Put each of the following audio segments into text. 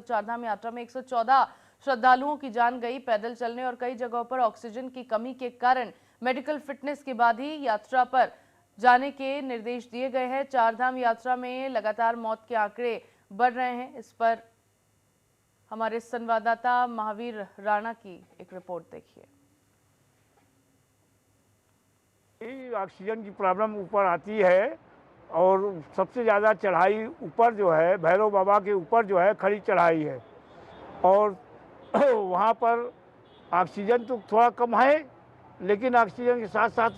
चारधाम यात्रा में 114 श्रद्धालुओं की जान गई। पैदल चलने और कई जगहों पर ऑक्सीजन की कमी के कारण मेडिकल फिटनेस के बाद ही यात्रा पर जाने के निर्देश दिए गए हैं। चारधाम यात्रा में लगातार मौत के आंकड़े बढ़ रहे हैं। इस पर हमारे संवाददाता महावीर राणा की एक रिपोर्ट देखिए। ऑक्सीजन की प्रॉब्लम ऊपर आती है और सबसे ज़्यादा चढ़ाई ऊपर जो है भैरव बाबा के ऊपर जो है खड़ी चढ़ाई है और वहाँ पर ऑक्सीजन तो थोड़ा कम है, लेकिन ऑक्सीजन के साथ साथ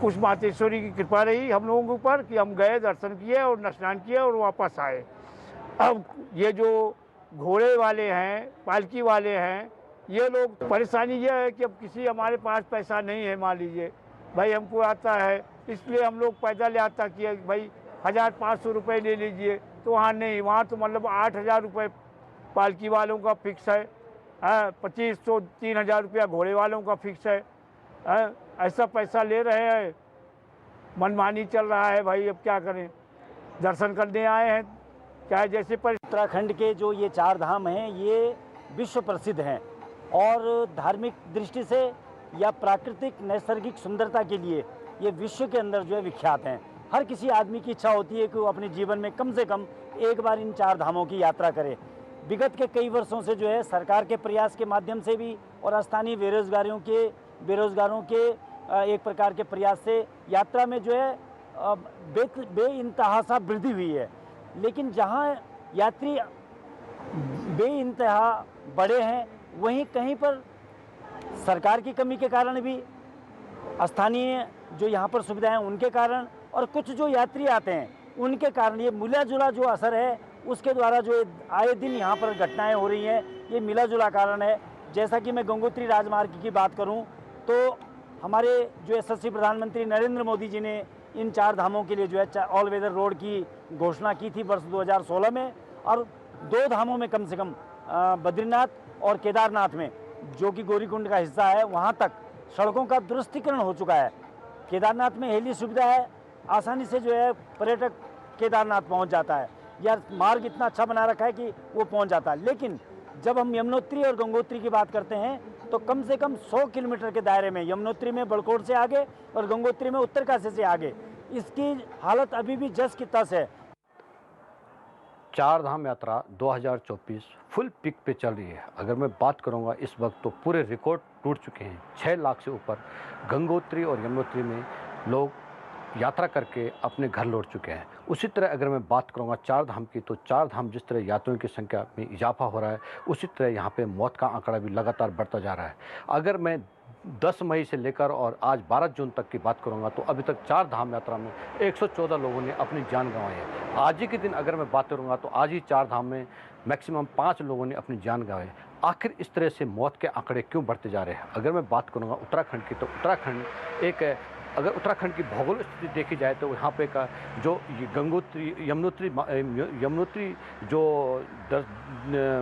कुछ मातेश्वरी की कृपा रही हम लोगों के ऊपर कि हम गए, दर्शन किए और स्नान किए और वापस आए। अब ये जो घोड़े वाले हैं, पालकी वाले हैं, ये लोग परेशानी ये है कि अब किसी हमारे पास पैसा नहीं है, मान लीजिए भाई हमको आता है इसलिए हम लोग पैदल यात्रा किए, भाई 1500 रुपये ले लीजिए, तो वहाँ नहीं, वहाँ तो मतलब 8000 रुपये पालकी वालों का फिक्स है, 2500 3000 रुपया घोड़े वालों का फिक्स है। ऐसा पैसा ले रहे हैं, मनमानी चल रहा है। भाई अब क्या करें, दर्शन करने आए हैं, चाहे जैसे पर। उत्तराखंड के जो ये चार धाम हैं ये विश्व प्रसिद्ध हैं और धार्मिक दृष्टि से या प्राकृतिक नैसर्गिक सुंदरता के लिए ये विश्व के अंदर जो है विख्यात हैं। हर किसी आदमी की इच्छा होती है कि वो अपने जीवन में कम से कम एक बार इन चार धामों की यात्रा करे। विगत के कई वर्षों से जो है सरकार के प्रयास के माध्यम से भी और स्थानीय बेरोजगारों के एक प्रकार के प्रयास से यात्रा में जो है बेइंतहा सा वृद्धि हुई है। लेकिन जहाँ यात्री बेइंतहा बड़े हैं, वहीं कहीं पर सरकार की कमी के कारण भी, स्थानीय जो यहाँ पर सुविधाएं उनके कारण और कुछ जो यात्री आते हैं उनके कारण ये मिला जुला जो असर है उसके द्वारा जो आए दिन यहाँ पर घटनाएं हो रही हैं, ये मिला जुला कारण है। जैसा कि मैं गंगोत्री राजमार्ग की बात करूं तो हमारे जो यशस्वी प्रधानमंत्री नरेंद्र मोदी जी ने इन चार धामों के लिए जो है ऑल वेदर रोड की घोषणा की थी वर्ष 2016 में, और दो धामों में कम से कम बद्रीनाथ और केदारनाथ में जो कि गौरीकुंड का हिस्सा है वहाँ तक सड़कों का दुरुस्तीकरण हो चुका है। केदारनाथ में हेली सुविधा है, आसानी से जो है पर्यटक केदारनाथ पहुँच जाता है, या मार्ग इतना अच्छा बना रखा है कि वो पहुँच जाता है। लेकिन जब हम यमुनोत्री और गंगोत्री की बात करते हैं तो कम से कम 100 किलोमीटर के दायरे में, यमुनोत्री में बड़कोट से आगे और गंगोत्री में उत्तरकाशी से आगे, इसकी हालत अभी भी जस की तस है। चार धाम यात्रा 2024 फुल पिक पे चल रही है। अगर मैं बात करूंगा इस वक्त तो पूरे रिकॉर्ड टूट चुके हैं। 6 लाख से ऊपर गंगोत्री और यमुनोत्री में लोग यात्रा करके अपने घर लौट चुके हैं। उसी तरह अगर मैं बात करूंगा चार धाम की, तो चार धाम जिस तरह यात्रियों की संख्या में इजाफा हो रहा है, उसी तरह यहाँ पे मौत का आंकड़ा भी लगातार बढ़ता जा रहा है। अगर मैं 10 मई से लेकर और आज 12 जून तक की बात करूंगा तो अभी तक चार धाम यात्रा में 114 लोगों ने अपनी जान गंवाई है। आज ही के दिन अगर मैं बात करूंगा तो आज ही चार धाम में मैक्सिमम 5 लोगों ने अपनी जान गंवाई। आखिर इस तरह से मौत के आंकड़े क्यों बढ़ते जा रहे हैं? अगर मैं बात करूंगा उत्तराखंड की, तो उत्तराखंड एक, अगर उत्तराखंड की भौगोलिक स्थिति देखी जाए तो यहाँ पे का जो गंगोत्री यमुनोत्री जो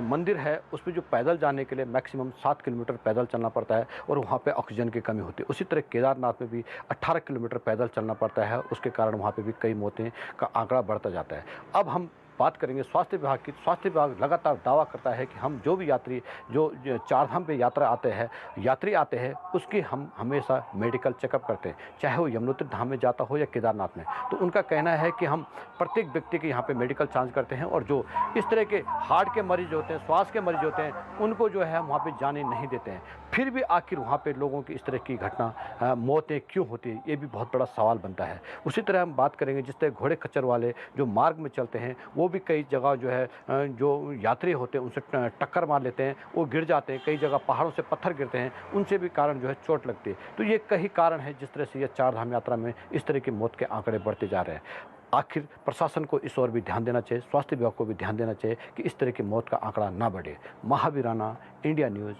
मंदिर है उस पर जो पैदल जाने के लिए मैक्सिमम 7 किलोमीटर पैदल चलना पड़ता है और वहाँ पे ऑक्सीजन की कमी होती है। उसी तरह केदारनाथ में भी 18 किलोमीटर पैदल चलना पड़ता है, उसके कारण वहाँ पे भी कई मौतें का आंकड़ा बढ़ता जाता है। अब हम बात करेंगे स्वास्थ्य विभाग की। स्वास्थ्य विभाग लगातार दावा करता है कि हम जो भी यात्री जो चारधाम पे यात्री आते हैं उसकी हम हमेशा मेडिकल चेकअप करते हैं, चाहे वो यमुनोत्री धाम में जाता हो या केदारनाथ में। तो उनका कहना है कि हम प्रत्येक व्यक्ति के यहाँ पे मेडिकल जांच करते हैं और जो इस तरह के हार्ट के मरीज होते हैं, श्वास के मरीज होते हैं, उनको जो है वहाँ पर जाने नहीं देते हैं। फिर भी आखिर वहाँ पर लोगों की इस तरह की घटना मौतें क्यों होती है, ये भी बहुत बड़ा सवाल बनता है। उसी तरह हम बात करेंगे जिस तरह घोड़े खच्चर वाले जो मार्ग में चलते हैं वो भी कई जगह जो है जो यात्री होते हैं उनसे टक्कर मार लेते हैं, वो गिर जाते हैं। कई जगह पहाड़ों से पत्थर गिरते हैं, उनसे भी कारण जो है चोट लगती है। तो ये कई कारण है जिस तरह से ये चार धाम यात्रा में इस तरह की मौत के आंकड़े बढ़ते जा रहे हैं। आखिर प्रशासन को इस ओर भी ध्यान देना चाहिए, स्वास्थ्य विभाग को भी ध्यान देना चाहिए कि इस तरह की मौत का आंकड़ा ना बढ़े। Mahavir Rana, India news.